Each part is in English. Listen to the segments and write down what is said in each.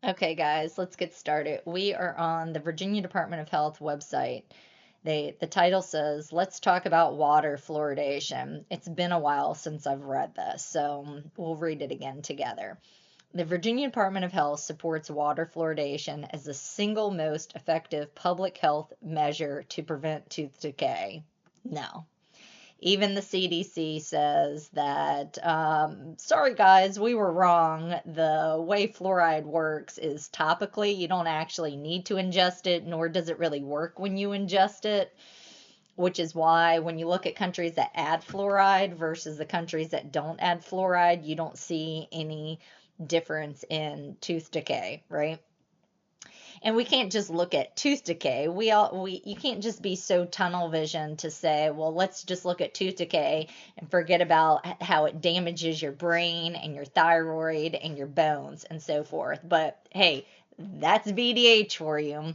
Okay, guys, let's get started. We are on the Virginia Department of Health website. The title says, "Let's talk about water fluoridation." It's been a while since I've read this, so we'll read it again together. The Virginia Department of Health supports water fluoridation as the single most effective public health measure to prevent tooth decay. No. Even the CDC says that, sorry guys, we were wrong. The way fluoride works is topically. You don't actually need to ingest it, nor does it really work when you ingest it, which is why when you look at countries that add fluoride versus the countries that don't add fluoride, you don't see any difference in tooth decay, right? And we can't just look at tooth decay. We you can't just be so tunnel vision to say, well, let's just look at tooth decay and forget about how it damages your brain and your thyroid and your bones and so forth. But hey, that's VDH for you.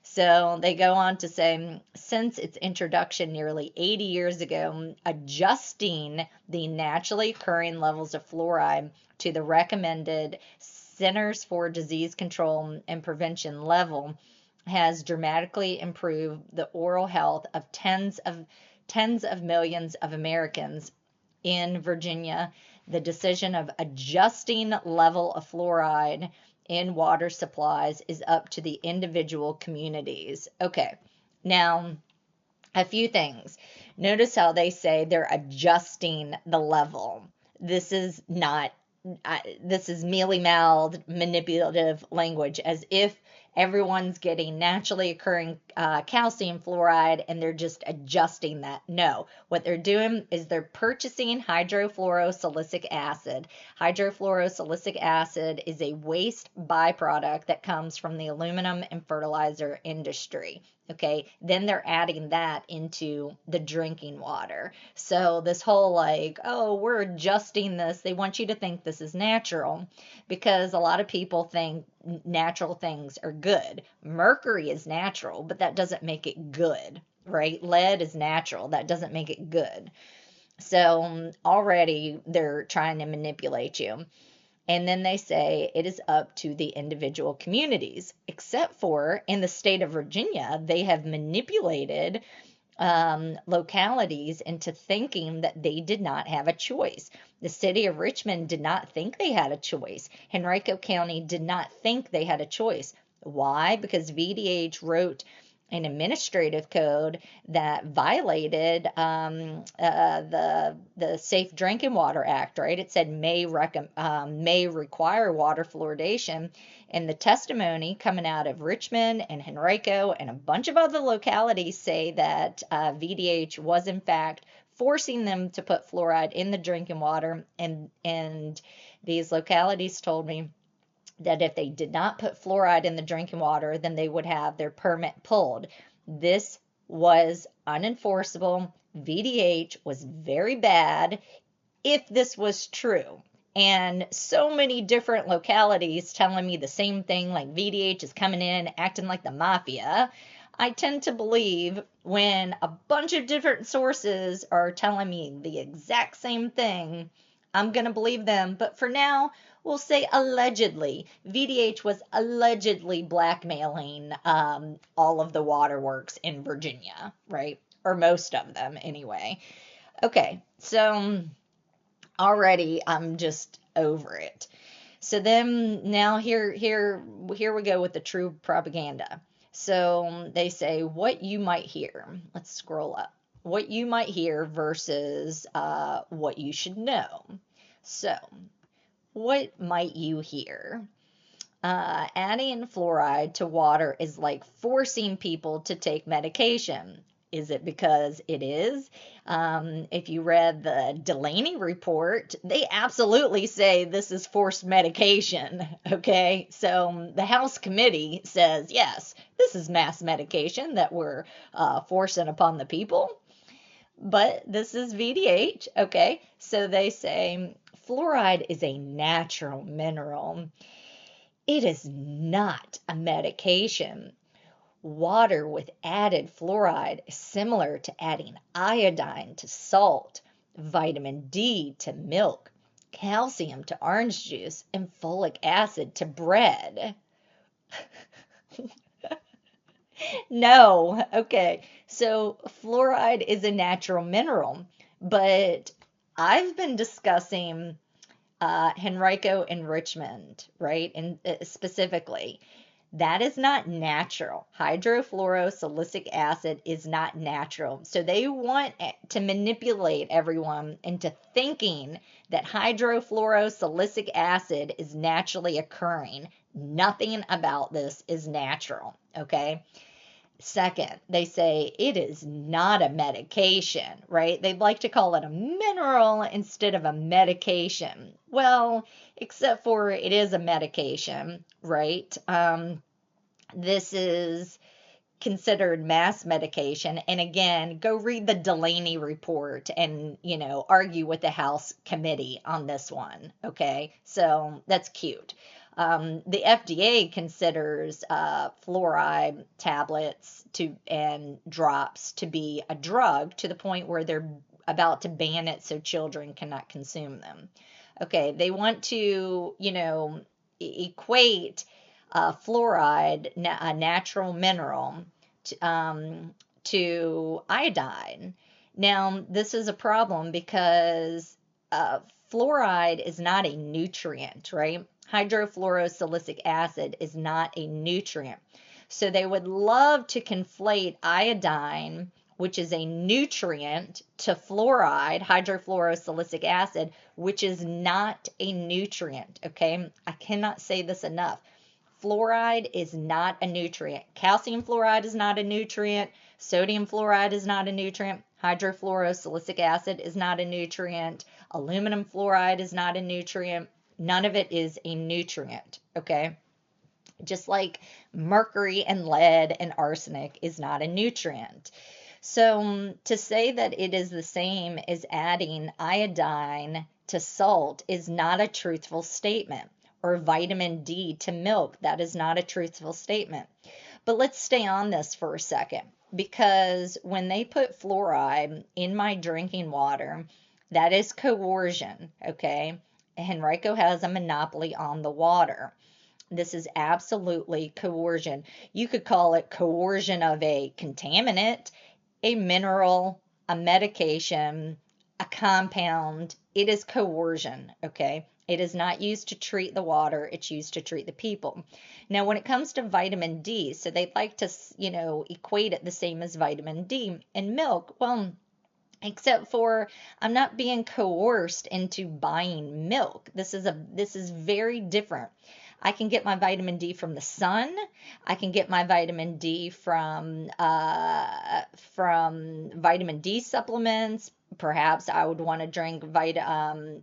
So they go on to say, since its introduction nearly 80 years ago, adjusting the naturally occurring levels of fluoride to the recommended Centers for Disease Control and Prevention level has dramatically improved the oral health of tens of millions of Americans. In Virginia, the decision of adjusting level of fluoride in water supplies is up to the individual communities. Okay, now a few things. Notice how they say they're adjusting the level. This is not, this is mealy mouthed, manipulative language, as if everyone's getting naturally occurring calcium fluoride and they're just adjusting that. No, what they're doing is they're purchasing hydrofluorosilicic acid. Hydrofluorosilicic acid is a waste byproduct that comes from the aluminum and fertilizer industry. Okay, then they're adding that into the drinking water. So this whole like, oh, we're adjusting this, they want you to think this is natural, because a lot of people think natural things are good. Mercury is natural, but that doesn't make it good, right? Lead is natural, that doesn't make it good. So already they're trying to manipulate you. And then they say it is up to the individual communities, except for in the state of Virginia, they have manipulated localities into thinking that they did not have a choice. The city of Richmond did not think they had a choice. Henrico County did not think they had a choice. Why? Because VDH wrote an administrative code that violated the Safe Drinking Water Act, right? It said may require water fluoridation, and the testimony coming out of Richmond and Henrico and a bunch of other localities say that VDH was in fact forcing them to put fluoride in the drinking water, and these localities told me that if they did not put fluoride in the drinking water, then they would have their permit pulled. This was unenforceable. VDH was very bad if this was true. And so many different localities telling me the same thing, like VDH is coming in acting like the mafia. I tend to believe when a bunch of different sources are telling me the exact same thing, I'm going to believe them. But for now, we'll say allegedly. VDH was allegedly blackmailing all of the waterworks in Virginia, right? Or most of them, anyway. Okay, so already I'm just over it. So then now here we go with the true propaganda. So they say what you might hear. Let's scroll up. What you might hear versus what you should know. So what might you hear? Adding fluoride to water is like forcing people to take medication. Is it because it is? If you read the Delaney report, they absolutely say this is forced medication. Okay, so the House committee says, yes, this is mass medication that we're forcing upon the people. But this is VDH. Okay, so they say fluoride is a natural mineral. It is not a medication. Water with added fluoride is similar to adding iodine to salt, vitamin D to milk, calcium to orange juice and folic acid to bread. No. Okay. So fluoride is a natural mineral, but I've been discussing Henrico enrichment, right? And specifically, that is not natural. Hydrofluorosilicic acid is not natural. So they want to manipulate everyone into thinking that hydrofluorosilicic acid is naturally occurring. Nothing about this is natural, okay? Second, they say it is not a medication, right? They'd like to call it a mineral instead of a medication. Well, except for it is a medication, right? This is considered mass medication. And again, go read the Delaney report and, argue with the House committee on this one. Okay. So that's cute. The FDA considers fluoride tablets and drops to be a drug to the point where they're about to ban it so children cannot consume them. Okay, they want to, equate fluoride, a natural mineral, to iodine. Now, this is a problem because fluoride is not a nutrient, right? Hydrofluorosilicic acid is not a nutrient. So they would love to conflate iodine, which is a nutrient, to fluoride, hydrofluorosilicic acid, which is not a nutrient, okay? I cannot say this enough. Fluoride is not a nutrient. Calcium fluoride is not a nutrient. Sodium fluoride is not a nutrient. Hydrofluorosilicic acid is not a nutrient. Aluminum fluoride is not a nutrient. None of it is a nutrient, okay? Just like mercury and lead and arsenic is not a nutrient. So to say that it is the same as adding iodine to salt is not a truthful statement. Or vitamin D to milk, that is not a truthful statement. But let's stay on this for a second, because when they put fluoride in my drinking water, that is coercion, okay? Henrico has a monopoly on the water. This is absolutely coercion. You could call it coercion of a contaminant, a mineral, a medication, a compound. It is coercion, okay? It is not used to treat the water, it's used to treat the people. Now, when it comes to vitamin D, so they'd like to, equate it the same as vitamin D in milk. Well, except for I'm not being coerced into buying milk. This is very different. I can get my vitamin D from the sun. I can get my vitamin D from vitamin D supplements. Perhaps I would want to drink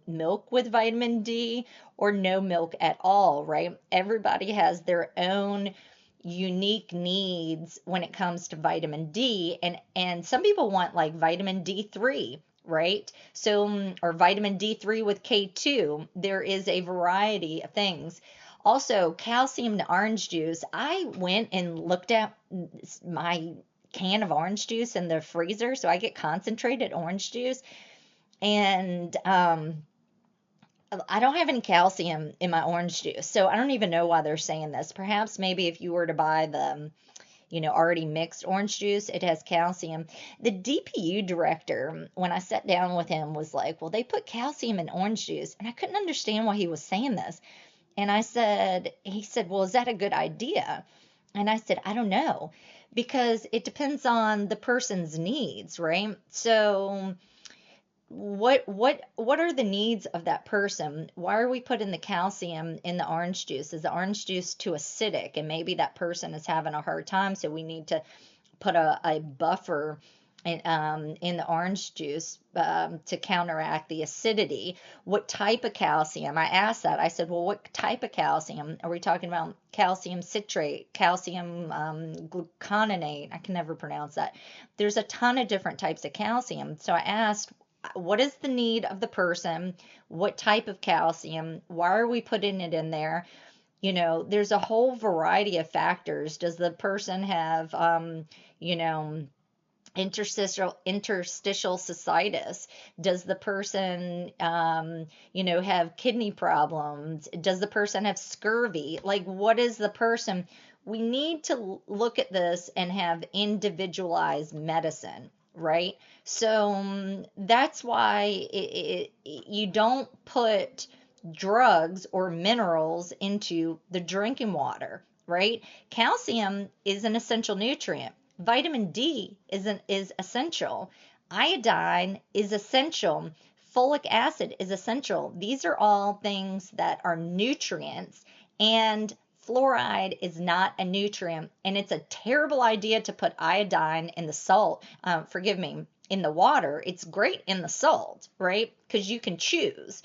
milk with vitamin D or no milk at all, right? Everybody has their own unique needs when it comes to vitamin D, and some people want like vitamin D3, right? So or vitamin D3 with K2. There is a variety of things. Also, calcium to orange juice. I went and looked at my can of orange juice in the freezer, so I get concentrated orange juice, and I don't have any calcium in my orange juice, so I don't even know why they're saying this. Perhaps maybe if you were to buy the, already mixed orange juice, it has calcium. The DPU director, when I sat down with him, was like, well, they put calcium in orange juice, and I couldn't understand why he was saying this. And he said, well, is that a good idea? And I said, I don't know, because it depends on the person's needs, right? So what are the needs of that person? Why are we putting the calcium in the orange juice? Is the orange juice too acidic? And maybe that person is having a hard time, so we need to put a buffer in the orange juice to counteract the acidity. What type of calcium? I asked that. I said, well, what type of calcium? Are we talking about calcium citrate, calcium gluconate? I can never pronounce that. There's a ton of different types of calcium. So I asked, what is the need of the person? What type of calcium? Why are we putting it in there? There's a whole variety of factors. Does the person have, interstitial cystitis? Does the person, have kidney problems? Does the person have scurvy? Like, what is the person? We need to look at this and have individualized medicine, right? So that's why you don't put drugs or minerals into the drinking water, right? Calcium is an essential nutrient. Vitamin D is essential. Iodine is essential. Folic acid is essential. These are all things that are nutrients, and fluoride is not a nutrient. And it's a terrible idea to put iodine in the salt, forgive me, in the water. It's great in the salt, right? Because you can choose.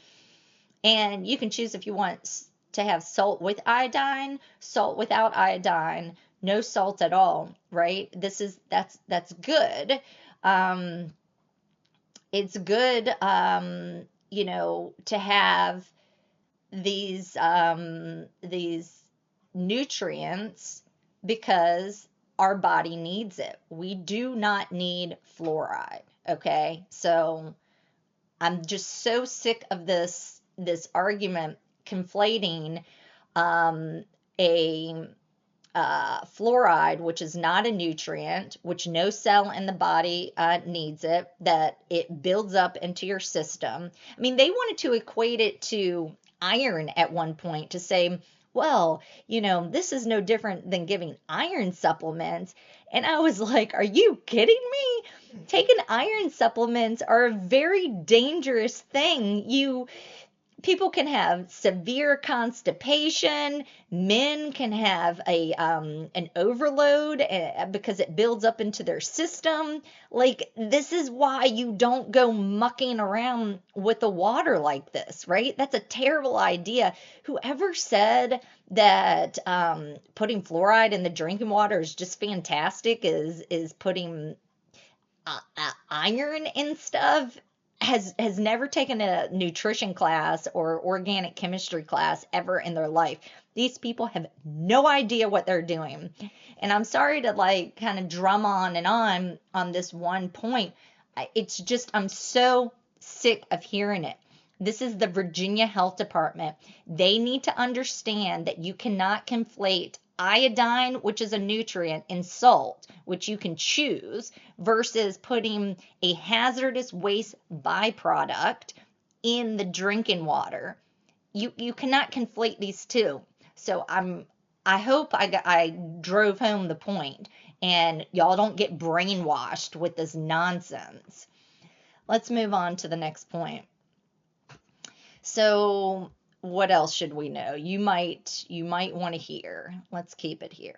And you can choose if you want to have salt with iodine, salt without iodine, no salt at all, right? That's good. Um, it's good, to have these nutrients because our body needs it. We do not need fluoride. Okay, so I'm just so sick of this argument conflating a fluoride, which is not a nutrient, which no cell in the body needs it, that it builds up into your system. I mean, they wanted to equate it to iron at one point to say, well, this is no different than giving iron supplements. And I was like, are you kidding me? Taking iron supplements are a very dangerous thing. People can have severe constipation. Men can have an overload because it builds up into their system. Like, this is why you don't go mucking around with the water like this, right? That's a terrible idea. Whoever said that putting fluoride in the drinking water is just fantastic is putting iron and stuff has never taken a nutrition class or organic chemistry class ever in their life. These people have no idea what they're doing. And I'm sorry to like kind of drum on and on this one point. It's just, I'm so sick of hearing it. This is the Virginia Health Department. They need to understand that you cannot conflate iodine, which is a nutrient, and salt, which you can choose, versus putting a hazardous waste byproduct in the drinking water. You cannot conflate these two. So I hope I drove home the point and y'all don't get brainwashed with this nonsense. Let's move on to the next point. So what else should we know? You might want to hear. Let's keep it here.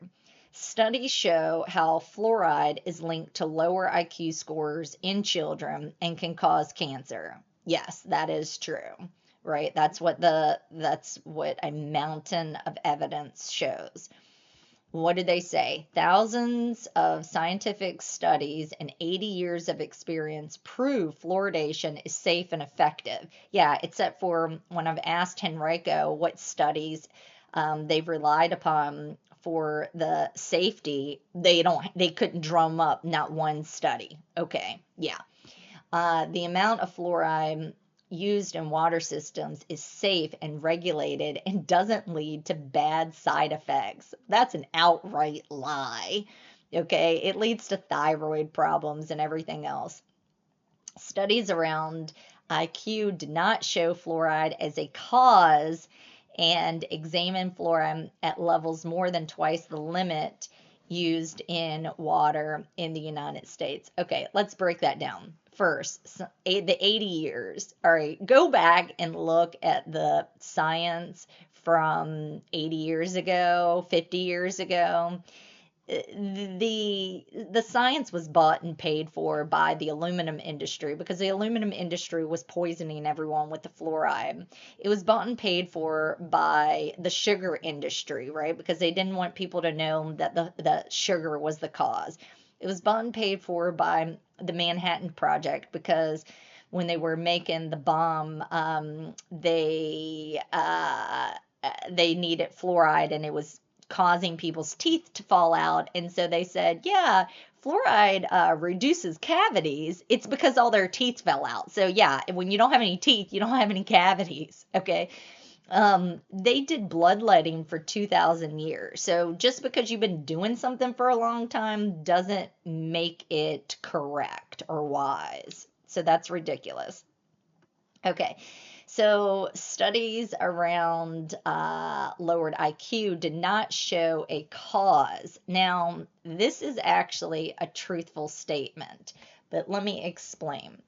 Studies show how fluoride is linked to lower IQ scores in children and can cause cancer. Yes, that is true, right? That's what a mountain of evidence shows. What did they say? Thousands of scientific studies and 80 years of experience prove fluoridation is safe and effective. Yeah, except for when I've asked Henrico what studies they've relied upon for the safety, they couldn't drum up not one study. Okay, yeah. The amount of fluoride used in water systems is safe and regulated and doesn't lead to bad side effects. That's an outright lie. Okay, it leads to thyroid problems and everything else. Studies around IQ did not show fluoride as a cause and examined fluoride at levels more than twice the limit used in water in the United States. Okay, let's break that down. First, the 80 years. All right, go back and look at the science from 80 years ago, 50 years ago. The science was bought and paid for by the aluminum industry because the aluminum industry was poisoning everyone with the fluoride. It was bought and paid for by the sugar industry, right? Because they didn't want people to know that the sugar was the cause. It was bought and paid for by the Manhattan Project because when they were making the bomb, they needed fluoride and it was causing people's teeth to fall out. And so they said, yeah, fluoride reduces cavities, it's because all their teeth fell out. So yeah, when you don't have any teeth, you don't have any cavities. Okay. They did bloodletting for 2,000 years. So just because you've been doing something for a long time doesn't make it correct or wise. So that's ridiculous. Okay. So studies around lowered IQ did not show a cause. Now, this is actually a truthful statement, but let me explain.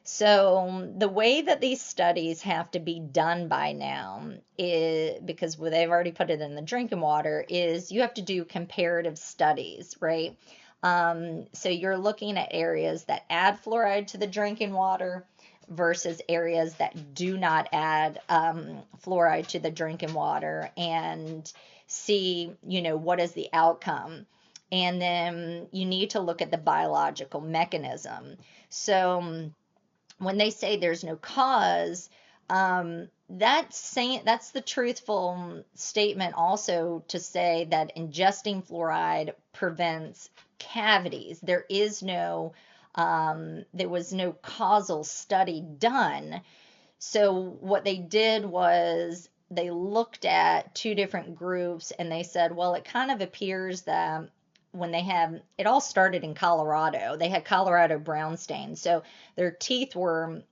So the way that these studies have to be done by now is because they've already put it in the drinking water is you have to do comparative studies, right? So you're looking at areas that add fluoride to the drinking water versus areas that do not add fluoride to the drinking water and see, what is the outcome. And then you need to look at the biological mechanism. So when they say there's no cause, that's the truthful statement also to say that ingesting fluoride prevents cavities. There was no causal study done. So what they did was they looked at two different groups and they said, well, it kind of appears that when it all started in Colorado. They had Colorado brown stains. So their teeth were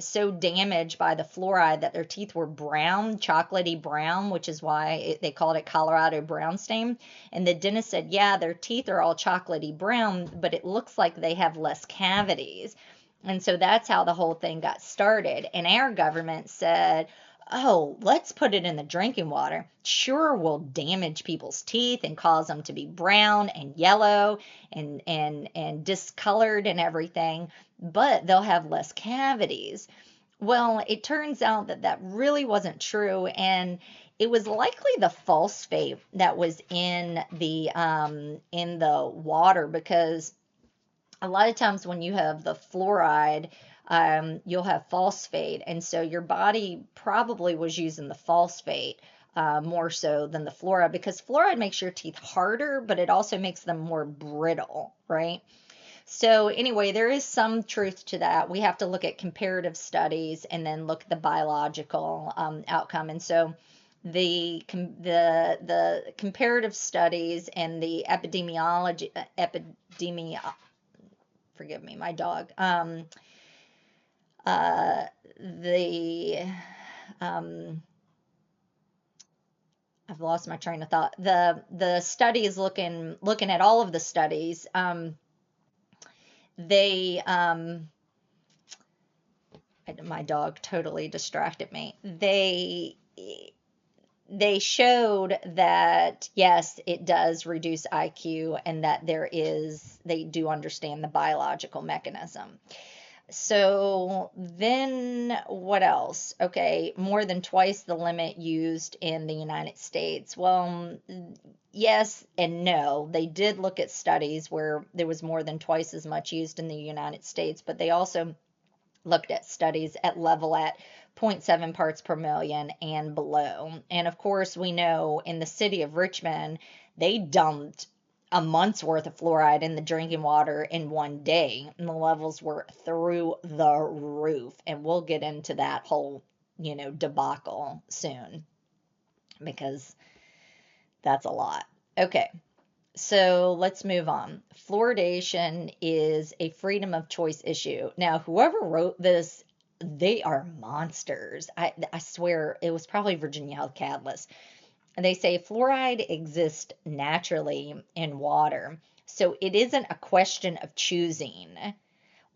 so damaged by the fluoride that their teeth were brown, chocolatey brown, which is why they called it Colorado brown stain. And the dentist said, yeah, their teeth are all chocolatey brown, but it looks like they have less cavities. And so that's how the whole thing got started. And our government said, oh, let's put it in the drinking water. Sure, will damage people's teeth and cause them to be brown and yellow and discolored and everything, but they'll have less cavities. Well, it turns out that really wasn't true, and it was likely the phosphate that was in the water, because a lot of times when you have the fluoride, you'll have phosphate. And so your body probably was using the phosphate more so than the fluoride, because fluoride makes your teeth harder, but it also makes them more brittle, right? So anyway, there is some truth to that. We have to look at comparative studies and then look at the biological outcome. And so the comparative studies and the forgive me, my dog. The I've lost my train of thought. The studies looking at all of the studies. They My dog totally distracted me. They showed that yes, it does reduce IQ and that they do understand the biological mechanism. So then what else? Okay, more than twice the limit used in the United States. Well, yes and no. They did look at studies where there was more than twice as much used in the United States, but they also looked at studies at 0.7 parts per million and below. And of course, we know in the city of Richmond, they dumped a month's worth of fluoride in the drinking water in one day, and the levels were through the roof. And we'll get into that whole, debacle soon, because that's a lot. Okay. So let's move on. Fluoridation is a freedom of choice issue. Now, whoever wrote this, they are monsters. I swear it was probably Virginia Health Catalyst. And they say fluoride exists naturally in water, so it isn't a question of choosing.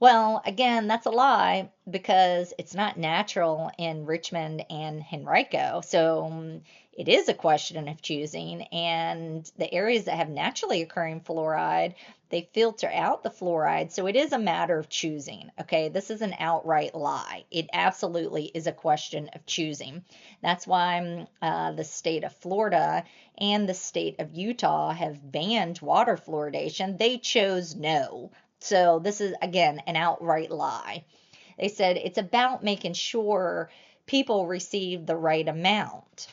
Well, again, that's a lie, because it's not natural in Richmond and Henrico. So it is a question of choosing. And the areas that have naturally occurring fluoride, they filter out the fluoride. So it is a matter of choosing. Okay, this is an outright lie. It absolutely is a question of choosing. That's why the state of Florida and the state of Utah have banned water fluoridation. They chose no. So this is, again, an outright lie. They said it's about making sure people receive the right amount.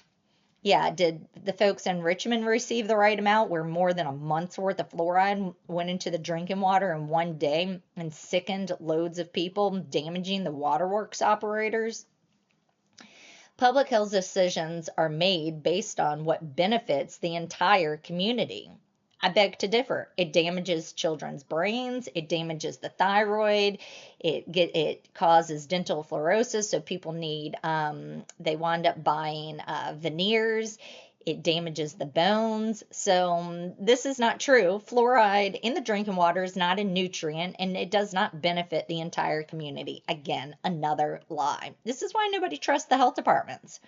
Yeah, did the folks in Richmond receive the right amount where more than a month's worth of fluoride went into the drinking water in one day and sickened loads of people, damaging the waterworks operators? Public health decisions are made based on what benefits the entire community. I beg to differ. It damages children's brains, it damages the thyroid, it causes dental fluorosis, so people need they wind up buying veneers. It damages the bones. So this is not true. Fluoride in the drinking water is not a nutrient and it does not benefit the entire community. Again, another lie. This is why nobody trusts the health departments.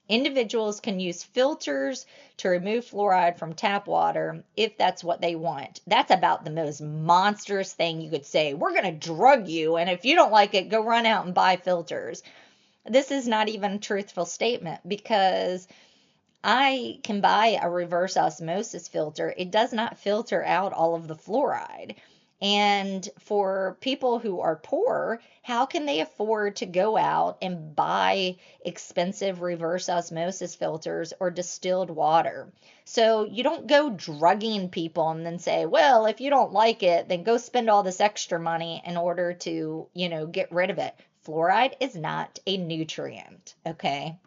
Individuals can use filters to remove fluoride from tap water if that's what they want. That's about the most monstrous thing you could say. We're going to drug you, and if you don't like it, go run out and buy filters. This is not even a truthful statement because I can buy a reverse osmosis filter. It does not filter out all of the fluoride. And for people who are poor, how can they afford to go out and buy expensive reverse osmosis filters or distilled water? So you don't go drugging people and then say, well, if you don't like it, then go spend all this extra money in order to, get rid of it. Fluoride is not a nutrient, okay?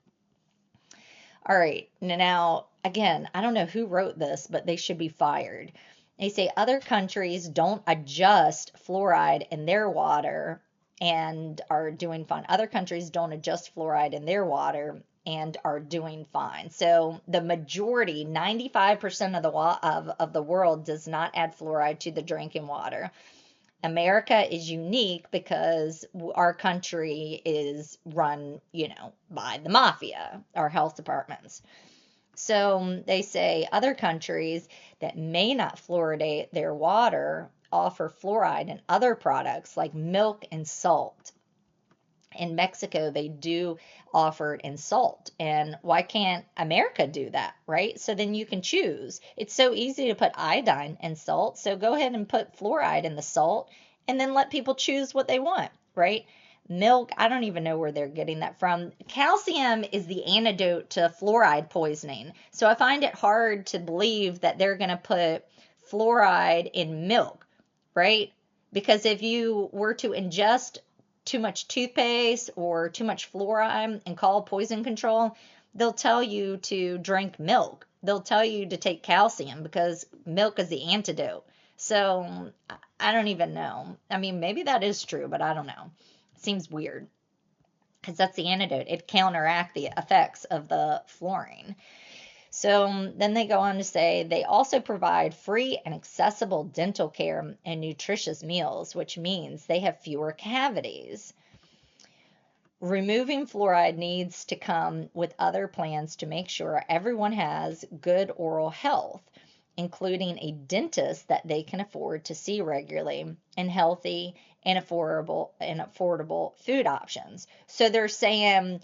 All right, now, again, I don't know who wrote this, but they should be fired. They say other countries don't adjust fluoride in their water and are doing fine. Other countries don't adjust fluoride in their water and are doing fine. So the majority, 95% of the world does not add fluoride to the drinking water. America is unique because our country is run, by the mafia, our health departments. So they say other countries that may not fluoridate their water offer fluoride in other products like milk and salt. In Mexico, they do offer it in salt. And why can't America do that, right? So then you can choose. It's so easy to put iodine in salt. So go ahead and put fluoride in the salt and then let people choose what they want, right? Milk, I don't even know where they're getting that from. Calcium is the antidote to fluoride poisoning. So I find it hard to believe that they're going to put fluoride in milk, right? Because if you were to ingest too much toothpaste or too much fluoride and call poison control, they'll tell you to drink milk. They'll tell you to take calcium because milk is the antidote. So I don't even know. I mean, maybe that is true, but I don't know. It seems weird because that's the antidote. It counteract the effects of the fluorine. So then they go on to say they also provide free and accessible dental care and nutritious meals, which means they have fewer cavities. Removing fluoride needs to come with other plans to make sure everyone has good oral health, including a dentist that they can afford to see regularly and healthy and affordable food options. So they're saying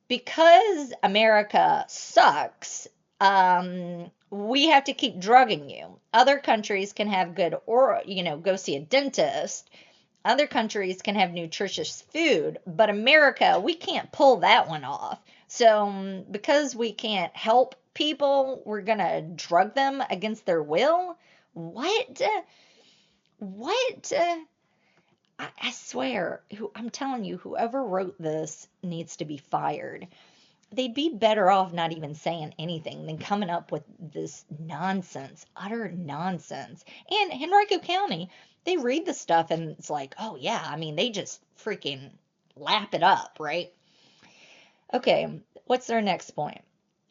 because America sucks, we have to keep drugging you. Other countries can have good or, go see a dentist. Other countries can have nutritious food, but America, we can't pull that one off. So because we can't help people, we're going to drug them against their will? What? What? I swear, I'm telling you, whoever wrote this needs to be fired. They'd be better off not even saying anything than coming up with this nonsense, utter nonsense. And Henrico County, they read the stuff and it's like, oh yeah, I mean, they just freaking lap it up, right? Okay, what's their next point?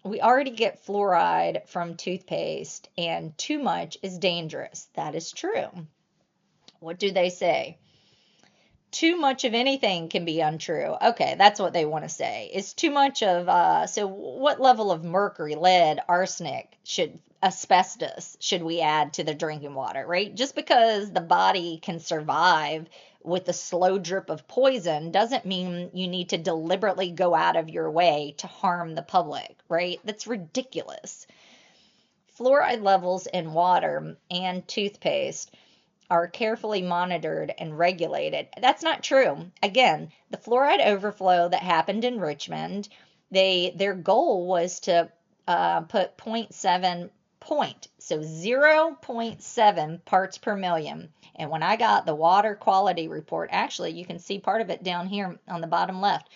We already get fluoride from toothpaste and too much is dangerous. That is true. What do they say? Too much of anything can be untrue. Okay, that's what they want to say. Is too much of so what level of mercury, lead, arsenic, asbestos should we add to the drinking water, right? Just because the body can survive with a slow drip of poison doesn't mean you need to deliberately go out of your way to harm the public, right? That's ridiculous. Fluoride levels in water and toothpaste are carefully monitored and regulated. That's not true. Again, the fluoride overflow that happened in Richmond, their goal was to put 0.7 point, so 0.7 parts per million. And when I got the water quality report, actually, you can see part of it down here on the bottom left.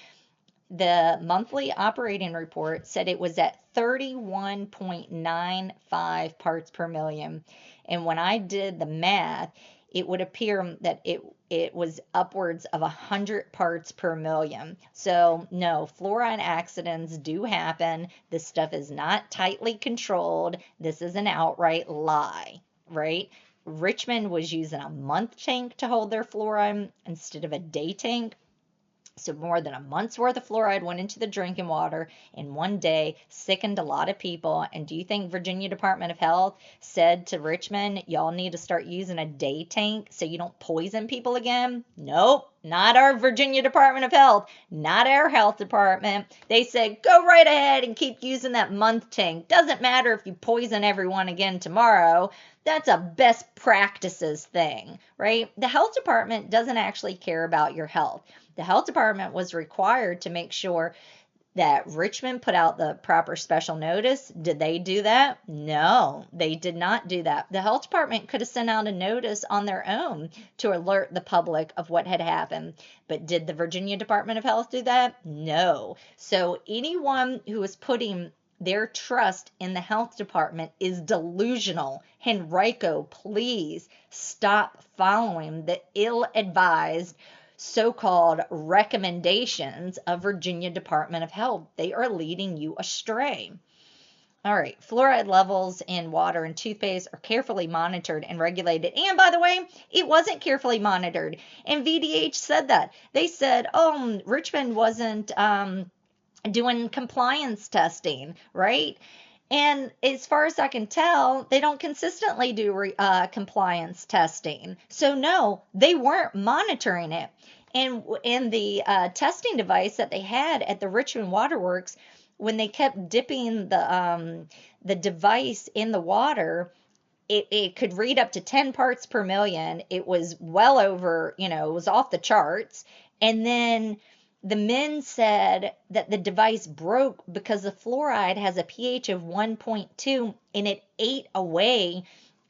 The monthly operating report said it was at 31.95 parts per million. And when I did the math, it would appear that it was upwards of 100 parts per million. So no, fluoride accidents do happen. This stuff is not tightly controlled. This is an outright lie, right? Richmond was using a month tank to hold their fluoride instead of a day tank. So more than a month's worth of fluoride went into the drinking water in one day, sickened a lot of people. And do you think Virginia Department of Health said to Richmond, y'all need to start using a day tank so you don't poison people again? Nope, not our Virginia Department of Health, not our health department. They said, go right ahead and keep using that month tank. Doesn't matter if you poison everyone again tomorrow. That's a best practices thing, right? The health department doesn't actually care about your health. The health department was required to make sure that Richmond put out the proper special notice. Did they do that? No, they did not do that. The health department could have sent out a notice on their own to alert the public of what had happened. But did the Virginia Department of Health do that? No. So anyone who is putting their trust in the health department is delusional. Henrico, please stop following the ill-advised so-called recommendations of Virginia Department of Health. They are leading you astray. All right, fluoride levels in water and toothpaste are carefully monitored and regulated. And by the way, it wasn't carefully monitored. And VDH said that. They said, oh, Richmond wasn't doing compliance testing, right? And as far as I can tell, they don't consistently do compliance testing. So no, they weren't monitoring it. And in the testing device that they had at the Richmond Waterworks, when they kept dipping the device in the water, it could read up to 10 parts per million. It was well over, it was off the charts. And then the men said that the device broke because the fluoride has a pH of 1.2 and it ate away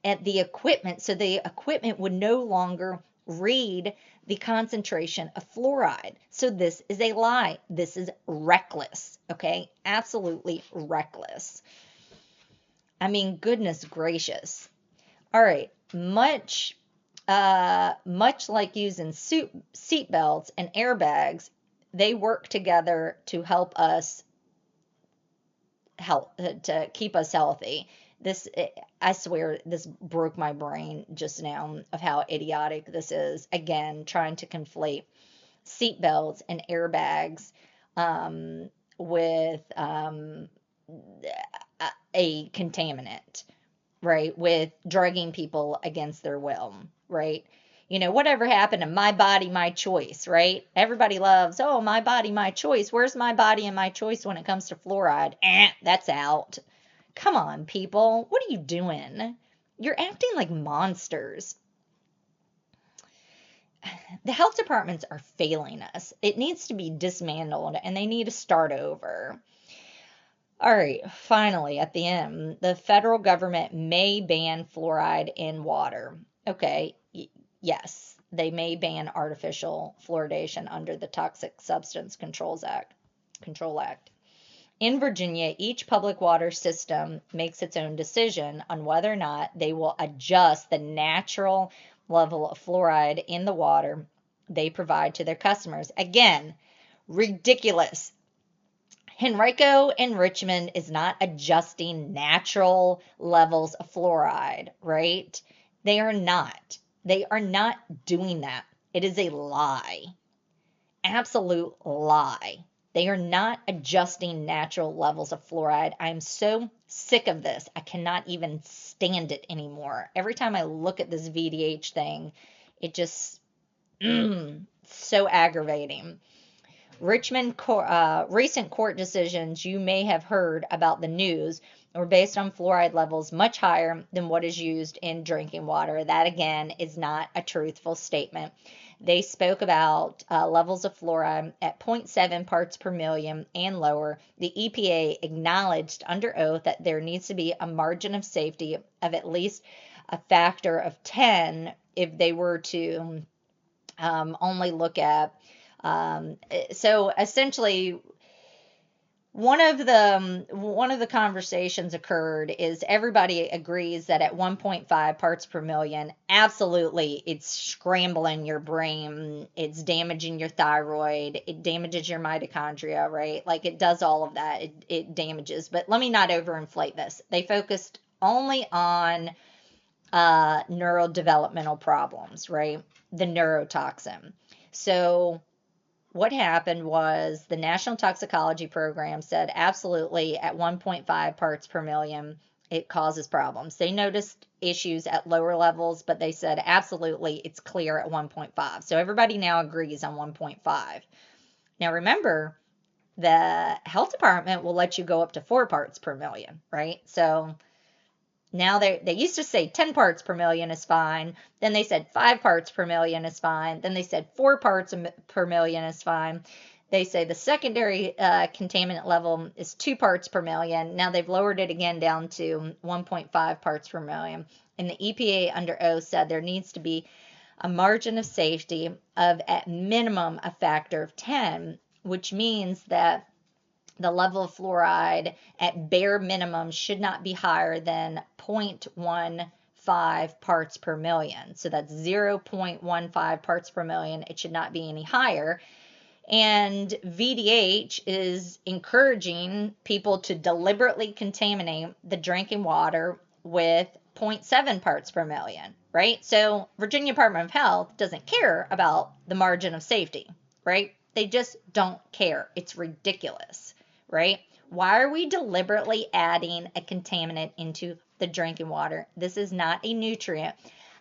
at the equipment. So the equipment would no longer read the concentration of fluoride. So this is a lie. This is reckless, okay? Absolutely reckless. I mean, goodness gracious. All right, much like using seat belts and airbags, they work together to help us to keep us healthy. I swear, this broke my brain just now of how idiotic this is. Again, trying to conflate seat belts and airbags with a contaminant, right? With drugging people against their will, right? Whatever happened to my body, my choice, right? Everybody loves, oh, my body, my choice. Where's my body and my choice when it comes to fluoride? That's out. Come on, people. What are you doing? You're acting like monsters. The health departments are failing us. It needs to be dismantled and they need to start over. All right, finally, at the end, the federal government may ban fluoride in water. Okay, yes, they may ban artificial fluoridation under the Toxic Substance Control Act. In Virginia, each public water system makes its own decision on whether or not they will adjust the natural level of fluoride in the water they provide to their customers. Again, ridiculous. Henrico and Richmond is not adjusting natural levels of fluoride, right? They are not. They are not doing that. It is a lie. Absolute lie. They are not adjusting natural levels of fluoride. I'm so sick of this. I cannot even stand it anymore. Every time I look at this VDH thing, it just, so aggravating. Richmond recent court decisions you may have heard about the news were based on fluoride levels much higher than what is used in drinking water. That, again, is not a truthful statement. They spoke about levels of fluoride at 0.7 parts per million and lower. The EPA acknowledged under oath that there needs to be a margin of safety of at least a factor of 10 if they were to only look at. So essentially, one of the conversations occurred is everybody agrees that at 1.5 parts per million, absolutely, it's scrambling your brain, it's damaging your thyroid, it damages your mitochondria, right? Like it does all of that. It damages. But let me not overinflate this. They focused only on neurodevelopmental problems, right? The neurotoxin. So what happened was the National Toxicology Program said absolutely at 1.5 parts per million, it causes problems. They noticed issues at lower levels, but they said absolutely it's clear at 1.5. So everybody now agrees on 1.5. Now remember, the health department will let you go up to 4 parts per million, right? So now they used to say 10 parts per million is fine. Then they said 5 parts per million is fine. Then they said 4 parts per million is fine. They say the secondary contaminant level is 2 parts per million. Now they've lowered it again down to 1.5 parts per million. And the EPA under oath said there needs to be a margin of safety of at minimum a factor of 10, which means that the level of fluoride at bare minimum should not be higher than 0.15 parts per million. So that's 0.15 parts per million. It should not be any higher. And VDH is encouraging people to deliberately contaminate the drinking water with 0.7 parts per million, right? So Virginia Department of Health doesn't care about the margin of safety, right? They just don't care. It's ridiculous, right? Why are we deliberately adding a contaminant into the drinking water? This is not a nutrient.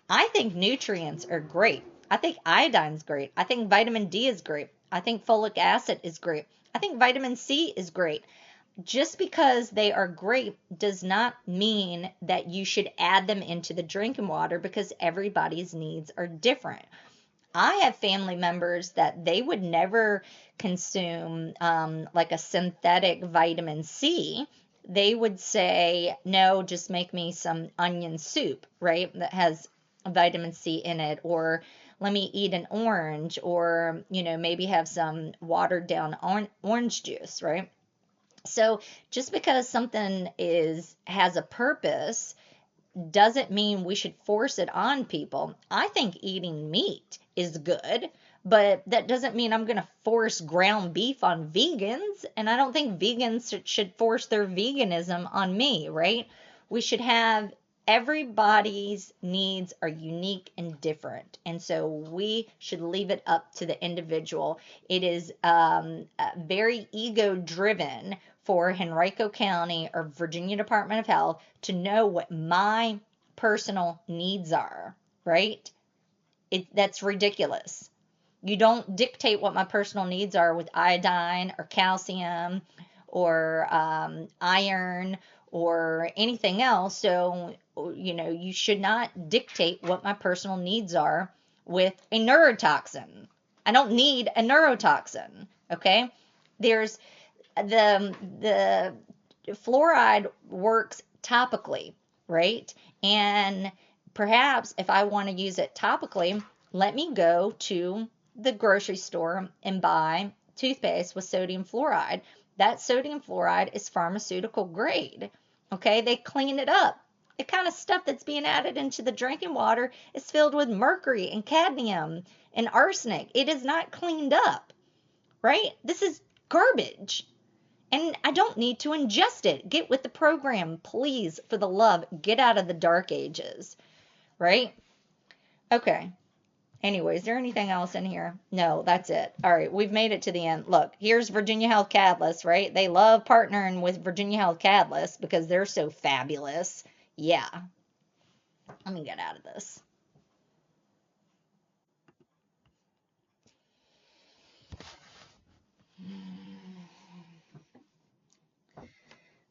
I think nutrients are great. I think iodine's great. I think vitamin D is great. I think folic acid is great. I think vitamin C is great. Just because they are great does not mean that you should add them into the drinking water, because everybody's needs are different. I have family members that they would never consume like a synthetic vitamin C. They would say, no, just make me some onion soup, right? That has vitamin C in it, or let me eat an orange, or, maybe have some watered down orange juice, right? So just because something has a purpose doesn't mean we should force it on people. I think eating meat is good, but that doesn't mean I'm going to force ground beef on vegans. And I don't think vegans should force their veganism on me, right? We should have everybody's needs are unique and different. And so we should leave it up to the individual. It is very ego driven for Henrico County or Virginia Department of Health to know what my personal needs are, right? That's ridiculous. You don't dictate what my personal needs are with iodine or calcium or iron or anything else. So, you should not dictate what my personal needs are with a neurotoxin. I don't need a neurotoxin, okay? There's the fluoride works topically, right? And perhaps if I want to use it topically, let me go to the grocery store and buy toothpaste with sodium fluoride. That sodium fluoride is pharmaceutical grade. Okay, they clean it up. The kind of stuff that's being added into the drinking water is filled with mercury and cadmium and arsenic. It is not cleaned up, right? This is garbage. And I don't need to ingest it. Get with the program, please, for the love. Get out of the dark ages, right? Okay. Anyway, is there anything else in here? No, that's it. All right, we've made it to the end. Look, here's Virginia Health Catalyst, right? They love partnering with Virginia Health Catalyst because they're so fabulous. Yeah. Let me get out of this.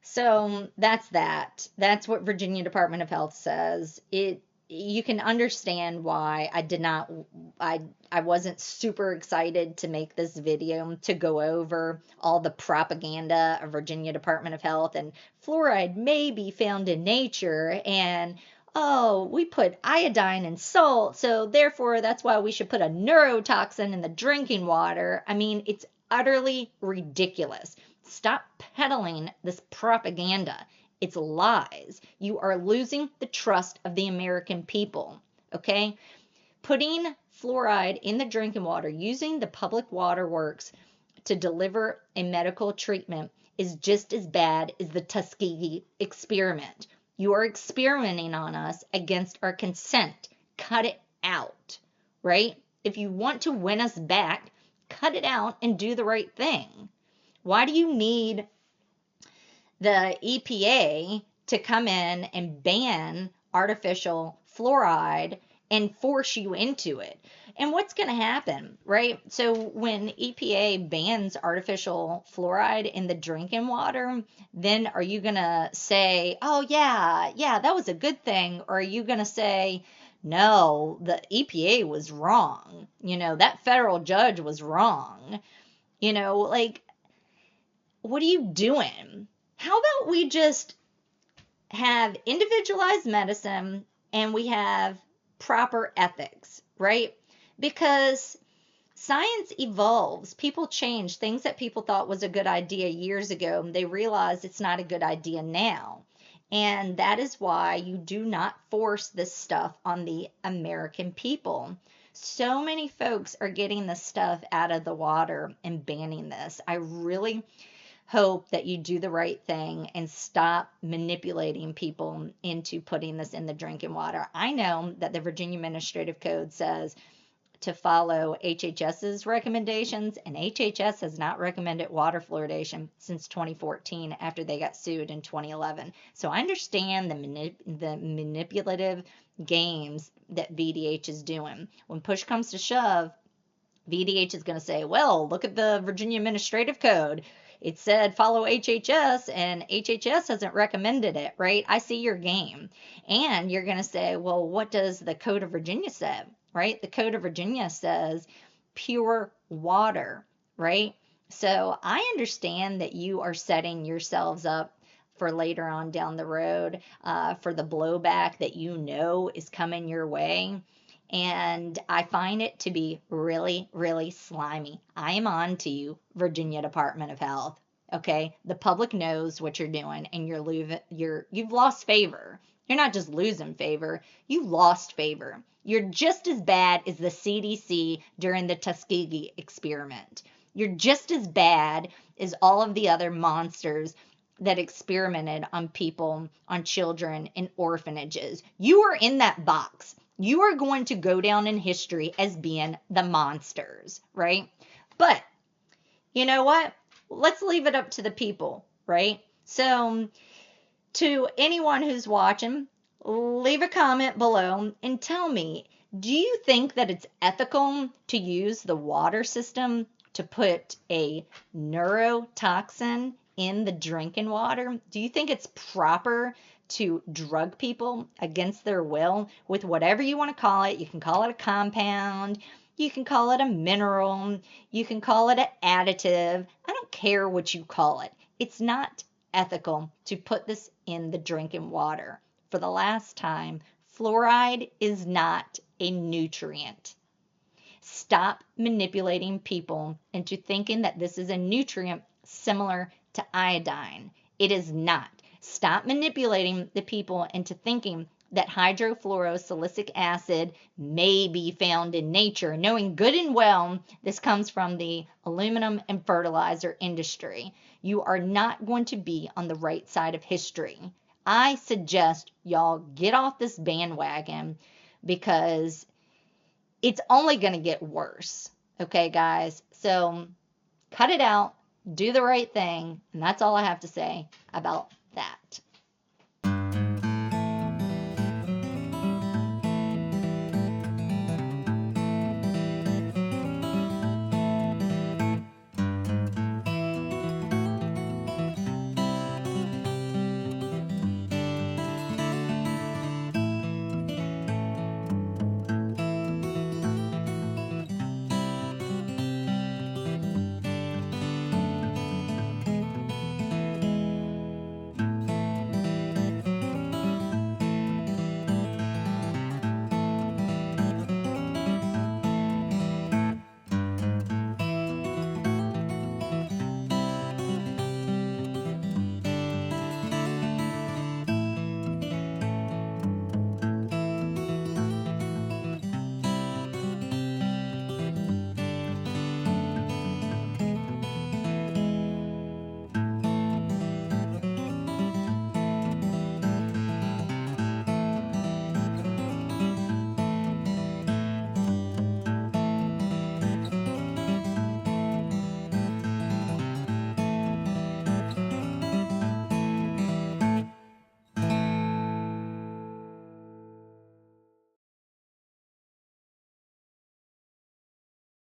So that's that. That's what Virginia Department of Health says. You can understand why I did not I wasn't super excited to make this video to go over all the propaganda of Virginia Department of Health and fluoride may be found in nature and oh, we put iodine in salt, so therefore that's why we should put a neurotoxin in the drinking water. I mean, it's utterly ridiculous. Stop peddling this propaganda. It's lies. You are losing the trust of the American people, okay? Putting fluoride in the drinking water, using the public water works to deliver a medical treatment is just as bad as the Tuskegee experiment. You are experimenting on us against our consent. Cut it out, right? If you want to win us back, cut it out and do the right thing. Why do you need the EPA to come in and ban artificial fluoride and force you into it? And what's going to happen, right? So when EPA bans artificial fluoride in the drinking water, then are you going to say, oh, yeah, that was a good thing? Or are you going to say, no, the EPA was wrong. That federal judge was wrong. Like, what are you doing? How about we just have individualized medicine and we have proper ethics, right? Because science evolves. People change. Things that people thought was a good idea years ago, they realize it's not a good idea now. And that is why you do not force this stuff on the American people. So many folks are getting this stuff out of the water and banning this. I really hope that you do the right thing and stop manipulating people into putting this in the drinking water. I know that the Virginia Administrative Code says to follow HHS's recommendations, and HHS has not recommended water fluoridation since 2014 after they got sued in 2011. So I understand the manipulative games that VDH is doing. When push comes to shove, VDH is going to say, well, look at the Virginia Administrative Code. It said follow HHS, and HHS hasn't recommended it, right? I see your game. And you're going to say, well, what does the Code of Virginia say, right? The Code of Virginia says pure water, right? So I understand that you are setting yourselves up for later on down the road, for the blowback that is coming your way. And I find it to be really, really slimy. I am on to you, Virginia Department of Health. Okay, the public knows what you're doing, and you've lost favor. You're not just losing favor; you lost favor. You're just as bad as the CDC during the Tuskegee experiment. You're just as bad as all of the other monsters that experimented on people, on children in orphanages. You are in that box. You are going to go down in history as being the monsters, right? But you know what? Let's leave it up to the people, right? So to anyone who's watching, leave a comment below and tell me, do you think that it's ethical to use the water system to put a neurotoxin in the drinking water? Do you think it's proper to drug people against their will with whatever you want to call it? You can call it a compound, you can call it a mineral, you can call it an additive. I don't care what you call it. It's not ethical to put this in the drinking water. For the last time, fluoride is not a nutrient. Stop manipulating people into thinking that this is a nutrient similar to iodine. It is not. Stop manipulating the people into thinking that hydrofluorosilicic acid may be found in nature, knowing good and well this comes from the aluminum and fertilizer industry. You are not going to be on the right side of history. I suggest y'all get off this bandwagon because it's only going to get worse. Okay, guys? So cut it out, do the right thing, and that's all I have to say about that.